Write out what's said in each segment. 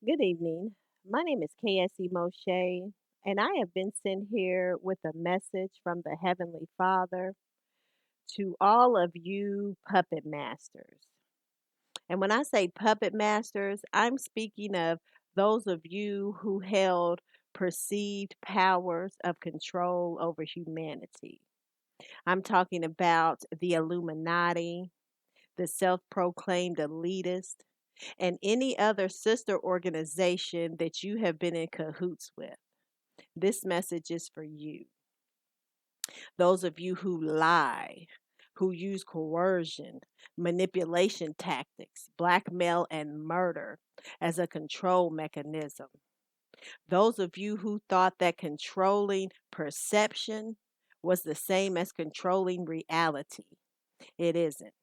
Good evening. My name is KSE Moshe, and I have been sent here with a message from the Heavenly Father to all of you puppet masters. And when I say puppet masters, I'm speaking of those of you who held perceived powers of control over humanity. I'm talking about the Illuminati, the self proclaimed elitist, and any other sister organization that you have been in cahoots with. This message is for you. Those of you who lie, who use coercion, manipulation tactics, blackmail, and murder as a control mechanism. Those of you who thought that controlling perception was the same as controlling reality. It isn't.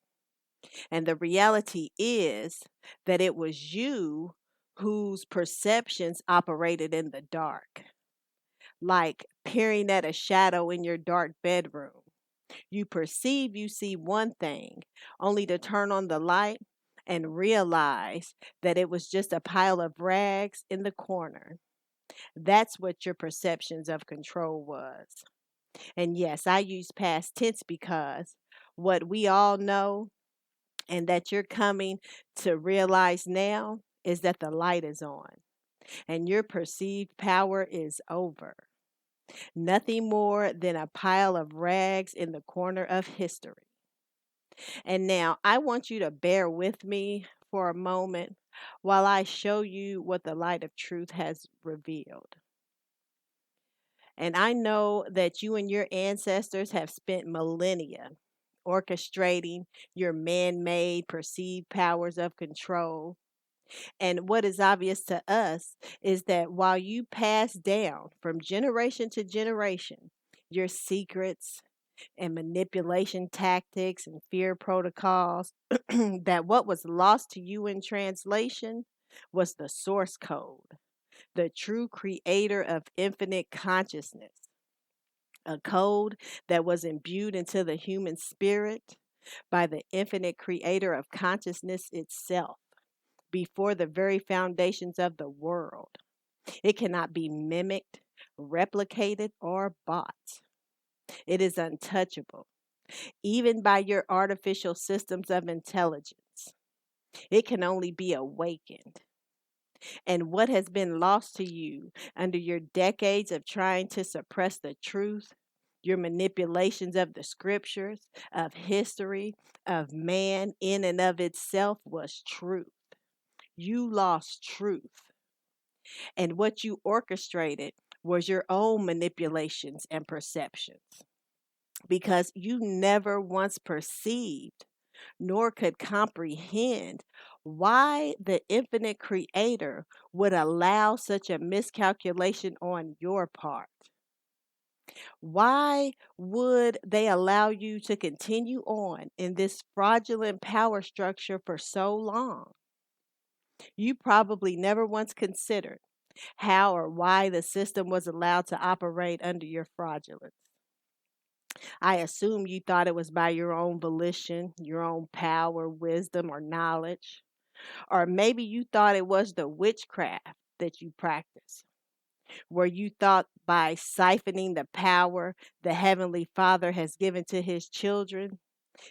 And the reality is that it was you whose perceptions operated in the dark, like peering at a shadow in your dark bedroom. You perceive you see one thing, only to turn on the light and realize that it was just a pile of rags in the corner. That's what your perceptions of control was. And yes, I use past tense because what we all know and that you're coming to realize now is that the light is on and your perceived power is over. Nothing more than a pile of rags in the corner of history. And now I want you to bear with me for a moment while I show you what the light of truth has revealed. And I know that you and your ancestors have spent millennia orchestrating your man made perceived powers of control. And what is obvious to us is that while you pass down from generation to generation your secrets and manipulation tactics and fear protocols, that what was lost to you in translation was the source code, the true creator of infinite consciousness, a code that was imbued into the human spirit by the infinite creator of consciousness itself before the very foundations of the world. It cannot be mimicked, replicated, or bought. It is untouchable, even by your artificial systems of intelligence. It can only be awakened. And what has been lost to you under your decades of trying to suppress the truth, your manipulations of the scriptures, of history, of man in and of itself was truth. You lost truth. And what you orchestrated was your own manipulations and perceptions because you never once perceived nor could comprehend why the infinite creator would allow such a miscalculation on your part. Why would they allow you to continue on in this fraudulent power structure for so long? You probably never once considered how or why the system was allowed to operate under your fraudulence. I assume you thought it was by your own volition, your own power, wisdom, or knowledge. Or maybe you thought it was the witchcraft that you practice, where you thought by siphoning the power the Heavenly Father has given to His children,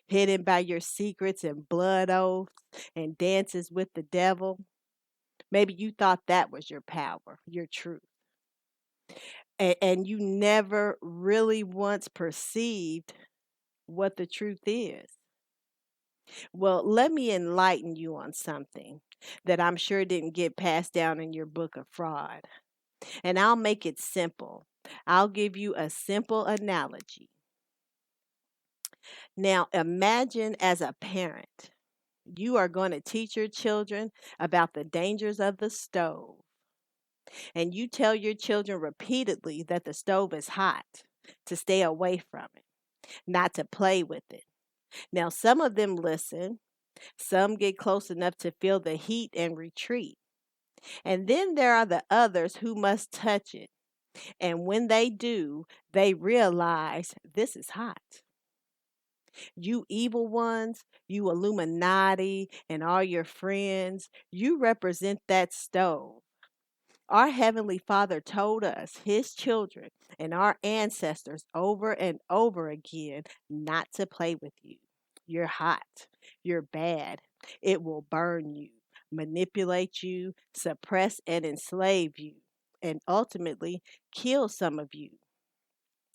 hidden by your secrets and blood oaths and dances with the devil. Maybe you thought that was your power, your truth. And you never really once perceived what the truth is. Well, let me enlighten you on something that I'm sure didn't get passed down in your book of fraud. And I'll make it simple. I'll give you a simple analogy. Now, imagine as a parent, you are going to teach your children about the dangers of the stove. And you tell your children repeatedly that the stove is hot, to stay away from it, not to play with it. Now, some of them listen, some get close enough to feel the heat and retreat. And then there are the others who must touch it. And when they do, they realize this is hot. You evil ones, you Illuminati, and all your friends, you represent that stove. Our Heavenly Father told us, His children, and our ancestors over and over again not to play with you. You're hot. You're bad. It will burn you, manipulate you, suppress and enslave you, and ultimately kill some of you.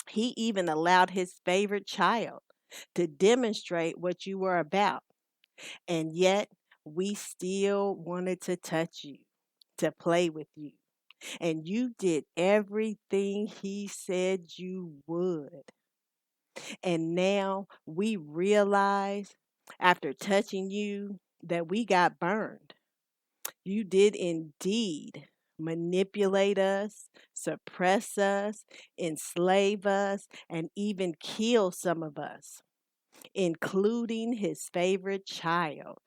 He even allowed His favorite child to demonstrate what you were about. And yet, we still wanted to touch you, to play with you. And you did everything He said you would. And now we realize, after touching you, that we got burned. You did indeed manipulate us, suppress us, enslave us, and even kill some of us, including His favorite child.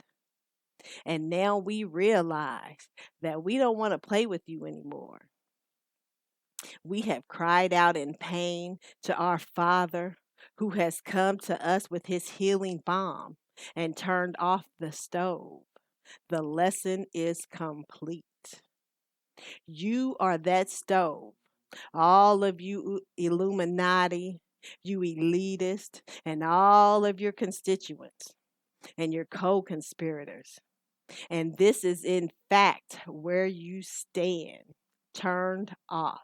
And now we realize that we don't want to play with you anymore. We have cried out in pain to our Father, who has come to us with His healing balm and turned off the stove. The lesson is complete. You are that stove. All of you Illuminati, you elitist, and all of your constituents and your co conspirators. And this is, in fact, where you stand, turned off.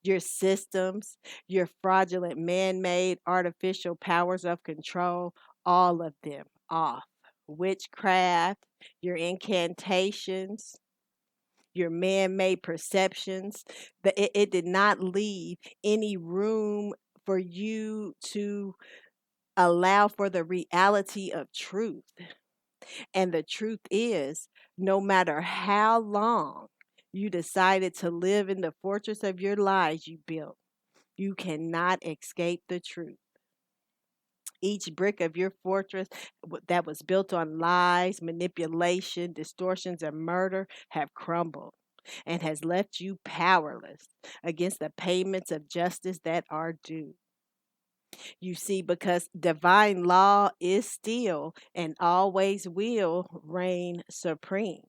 Your systems, your fraudulent man made artificial powers of control, all of them off. Witchcraft, your incantations, your man made perceptions, it did not leave any room for you to allow for the reality of truth. And the truth is, no matter how long you decided to live in the fortress of your lies you built, you cannot escape the truth. Each brick of your fortress that was built on lies, manipulation, distortions, and murder have crumbled and has left you powerless against the payments of justice that are due. You see, because divine law is still and always will reign supreme.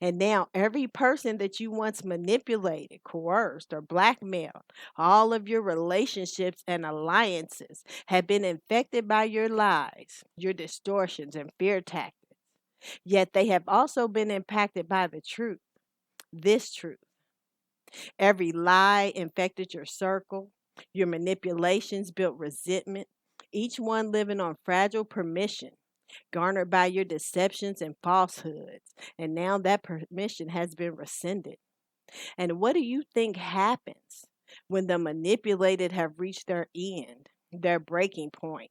And now, every person that you once manipulated, coerced, or blackmailed, all of your relationships and alliances have been infected by your lies, your distortions, and fear tactics. Yet they have also been impacted by the truth, this truth. Every lie infected your circle, your manipulations built resentment, each one living on fragile permission garnered by your deceptions and falsehoods. And now that permission has been rescinded. And what do you think happens when the manipulated have reached their end, their breaking point,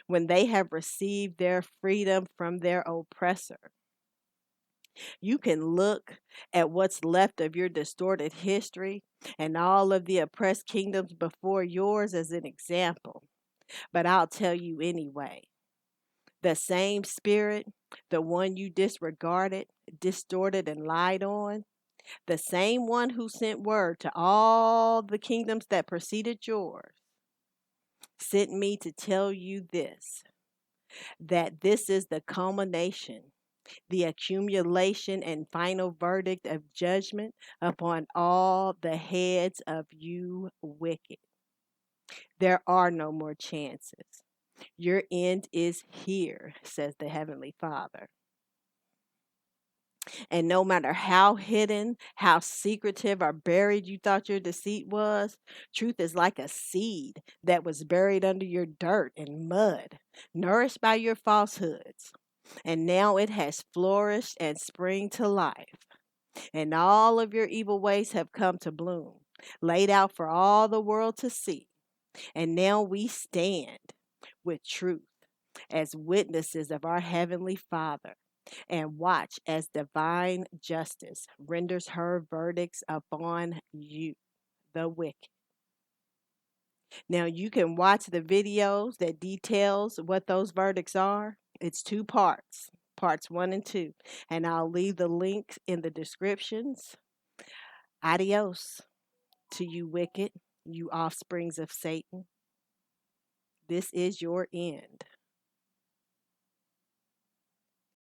when they have received their freedom from their oppressor? You can look at what's left of your distorted history and all of the oppressed kingdoms before yours as an example. But I'll tell you anyway. The same spirit, the one you disregarded, distorted, and lied on, the same one who sent word to all the kingdoms that preceded yours, sent me to tell you this, that this is the culmination, the accumulation and final verdict of judgment upon all the heads of you wicked. There are no more chances. Your end is here, says the Heavenly Father. And no matter how hidden, how secretive or buried you thought your deceit was, truth is like a seed that was buried under your dirt and mud, nourished by your falsehoods. And now it has flourished and spring to life. And all of your evil ways have come to bloom, laid out for all the world to see. And now we stand with truth as witnesses of our Heavenly Father and watch as divine justice renders her verdicts upon you, the wicked. Now you can watch the videos that details what those verdicts are. It's two parts, parts 1 and 2, and I'll leave the links in the descriptions. Adios to you wicked, you offsprings of Satan. This is your end.